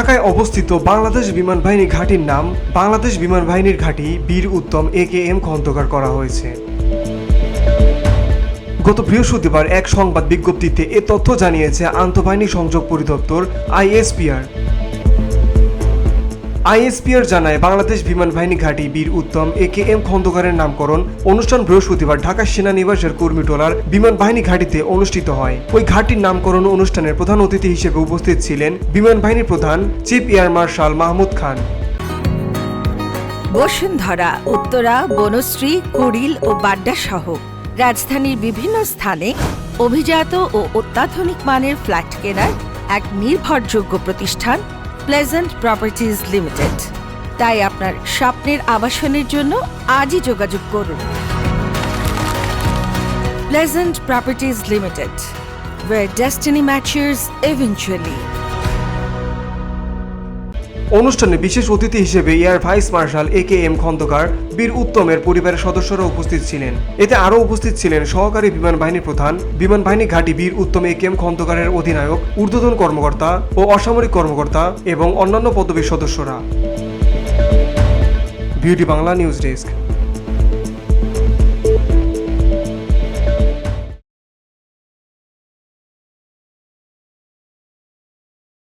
ঢাকায় অবস্থিত বাংলাদেশ বিমান বাহিনী ঘাঁটির নাম বাংলাদেশ বিমান বাহিনীর ঘাঁটি বীর উত্তম AKM খন্দকার করা হয়েছে। গত বৃহস্পতিবার এক সংবাদ বিজ্ঞপ্তিতে এ তথ্য জানিয়েছে আন্তঃবাহিনী সংযোগ পরিদপ্তর ISPR জানায় বাংলাদেশ বিমান বাহিনী ঘাঁটি বীর উত্তম AKM খন্দকারের নামকরণ অনুষ্ঠান বৃহস্পতিবার ঢাকা সেনানিবাসের কর্মীটোলার বিমান বাহিনী ঘাঁটিতে অনুষ্ঠিত হয়। ওই ঘাঁটির নামকরণ অনুষ্ঠানের প্রধান অতিথি হিসেবে উপস্থিত ছিলেন বিমান বাহিনীর প্রধান চিফ এয়ার মার্শাল মাহমুদ খান। বসুন্ধরা, উত্তরা, বনশ্রী, কুড়িল ও বাড্ডা সহ রাজধানীর বিভিন্ন স্থানে অভিজাত ও অত্যাধুনিক মানের ফ্ল্যাট কেনার এক নির্ভরযোগ্য প্রতিষ্ঠান প্লেজেন্ট প্রপার্টিজ লিমিটেড। তাই আপনার স্বপ্নের আবাসনের জন্য আজই যোগাযোগ করুন। Pleasant properties limited, where destiny matches eventually. অনুষ্ঠানে বিশেষ অতিথি হিসেবে air vice marshal AKM Khandakar বীর উত্তমের পরিবারের সদস্যরা উপস্থিত ছিলেন। এতে আরও উপস্থিত ছিলেন সহকারী বিমান বাহিনী প্রধান, বিমান বাহিনী ঘাঁটি বীর উত্তম AKM খন্দকারের অধিনায়ক, ঊর্ধ্বতন কর্মকর্তা ও অসামরিক কর্মকর্তা এবং অন্যান্য পদবীর সদস্যরা। Beauty Bangla news desk.